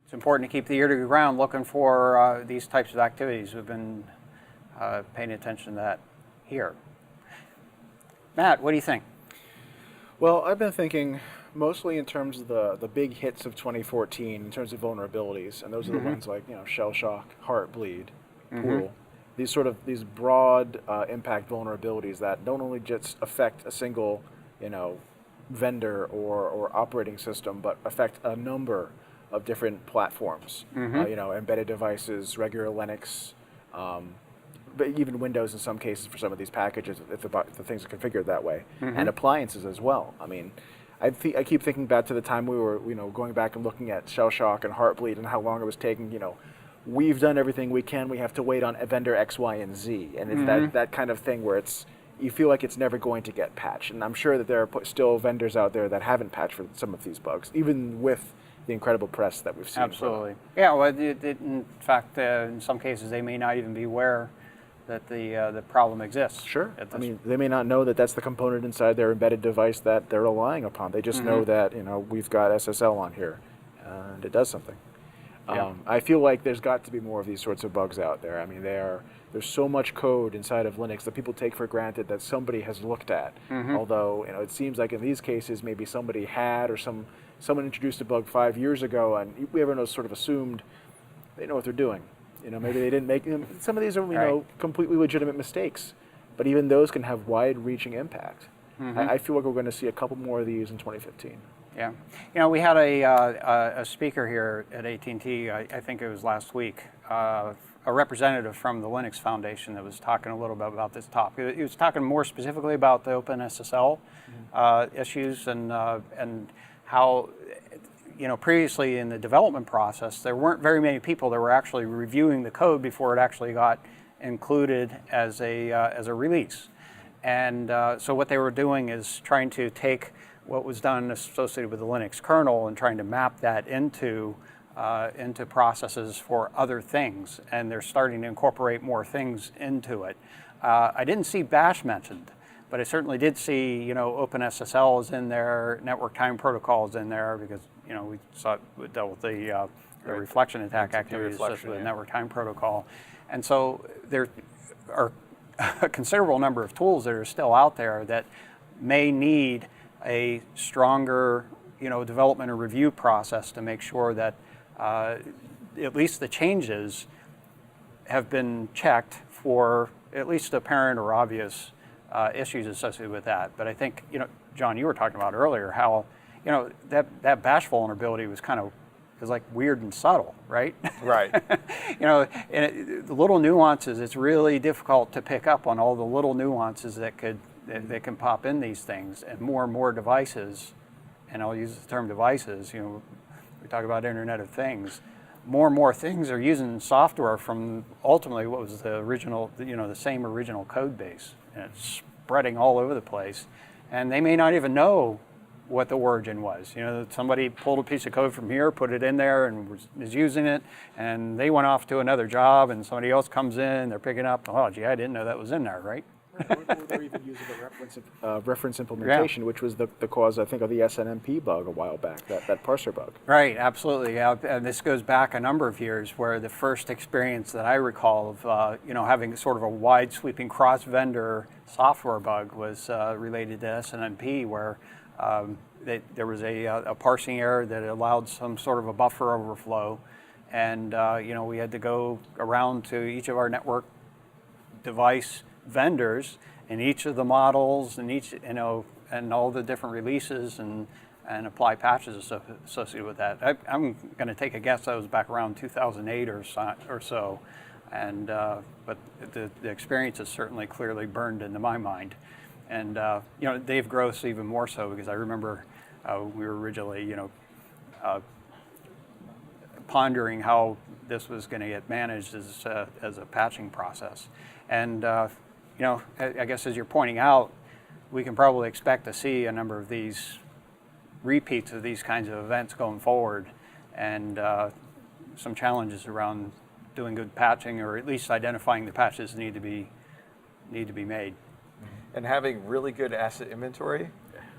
it's important to keep the ear to the ground looking for these types of activities. We've been paying attention to that here. Matt, what do you think? Well, I've been thinking mostly in terms of the big hits of 2014 in terms of vulnerabilities, and those are the ones like shell shock, Heartbleed, Poodle. These broad impact vulnerabilities that don't only just affect a single vendor or operating system, but affect a number of different platforms. Embedded devices, regular Linux, but even Windows in some cases for some of these packages if the things are configured that way, and appliances as well. I mean, I keep thinking back to the time we were going back and looking at shell shock and Heartbleed and how long it was taking. We've done everything we can. We have to wait on vendor X, Y, and Z, and it's that kind of thing where you feel like it's never going to get patched. And I'm sure that there are still vendors out there that haven't patched for some of these bugs, even with the incredible press that we've seen. Absolutely. Yeah, well, in fact, in some cases, they may not even be aware that the problem exists. Sure. I mean, they may not know that that's the component inside their embedded device that they're relying upon. They just know that, we've got SSL on here, and it does something. Yeah. I feel like there's got to be more of these sorts of bugs out there. I mean, there's so much code inside of Linux that people take for granted that somebody has looked at. Although, it seems like in these cases, maybe somebody had, or someone introduced a bug 5 years ago, and everyone sort of assumed they know what they're doing. Maybe they didn't make them. Some of these are, completely legitimate mistakes, but even those can have wide-reaching impact. I feel like we're going to see a couple more of these in 2015. Yeah, we had a speaker here at AT&T. I think it was last week, a representative from the Linux Foundation that was talking a little bit about this topic. He was talking more specifically about the OpenSSL issues and how. Previously in the development process, there weren't very many people that were actually reviewing the code before it actually got included as a release. And so what they were doing is trying to take what was done associated with the Linux kernel and trying to map that into processes for other things. And they're starting to incorporate more things into it. I didn't see Bash mentioned, but I certainly did see, OpenSSL is in there, network time protocol is in there, because we dealt with the reflection attack activities associated with the network time protocol. And so there are a considerable number of tools that are still out there that may need a stronger, development and review process to make sure that at least the changes have been checked for at least apparent or obvious issues associated with that. But I think, John, you were talking about earlier how, that Bash vulnerability was like weird and subtle, right? Right. And the little nuances, it's really difficult to pick up on all the little nuances that can pop in these things, and more devices, and I'll use the term devices, we talk about Internet of Things, more and more things are using software from ultimately what was the original, the same original code base, and it's spreading all over the place, and they may not even know what the origin was. Somebody pulled a piece of code from here, put it in there, and was using it, and they went off to another job, and somebody else comes in, they're picking up, oh, gee, I didn't know that was in there, right? Or they're even using the reference implementation, which was the cause, I think, of the SNMP bug a while back, that parser bug. Right, absolutely. Yeah, and this goes back a number of years, where the first experience that I recall of having sort of a wide sweeping cross-vendor software bug was related to SNMP, where there was a parsing error that allowed some sort of a buffer overflow, and we had to go around to each of our network device vendors and each of the models and and all the different releases and apply patches associated with that. I'm going to take a guess that was back around 2008 or so, and but the experience is certainly clearly burned into my mind. And Dave Gross even more so, because I remember we were originally pondering how this was going to get managed as a patching process. And I guess as you're pointing out, we can probably expect to see a number of these repeats of these kinds of events going forward, and some challenges around doing good patching, or at least identifying the patches need to be made. And having really good asset inventory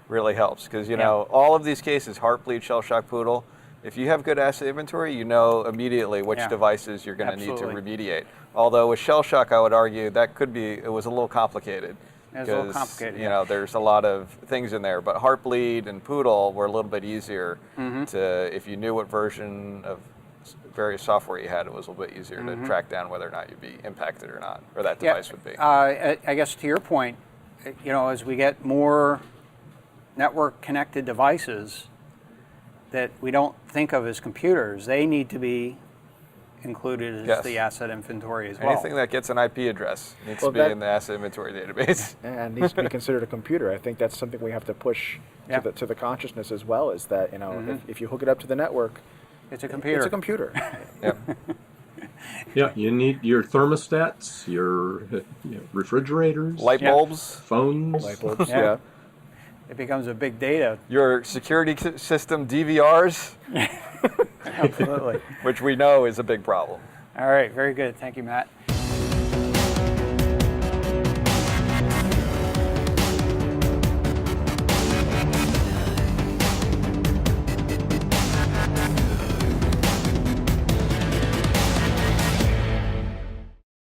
really helps, because all of these cases, Heartbleed, Shell Shock, Poodle, If you have good asset inventory, you know immediately which Yeah. devices you're going to need to Absolutely. remediate. Although with shell shock, I would argue that it was a little complicated. It was a little 'Cause, complicated, You yeah. know, there's a lot of things in there, but Heartbleed and Poodle were a little bit easier if you knew what version of various software you had, it was a little bit easier to track down whether or not you'd be impacted or not, or that device would be. I guess to your point, as we get more network connected devices that we don't think of as computers, they need to be included as Yes. the asset inventory as well. Anything that gets an IP address needs Well, to be in the asset inventory database. And needs to be considered a computer. I think that's something we have to push Yeah. to the consciousness as well. Is that if you hook it up to the network, It's a computer. it's a computer. Yep. Yeah, you need your thermostats, your refrigerators, Light Yeah. bulbs, phones. Light bulbs. Yeah. Yeah. It becomes a big data. your security system DVRs, Absolutely. which we know is a big problem. All right, very good. Thank you, Matt.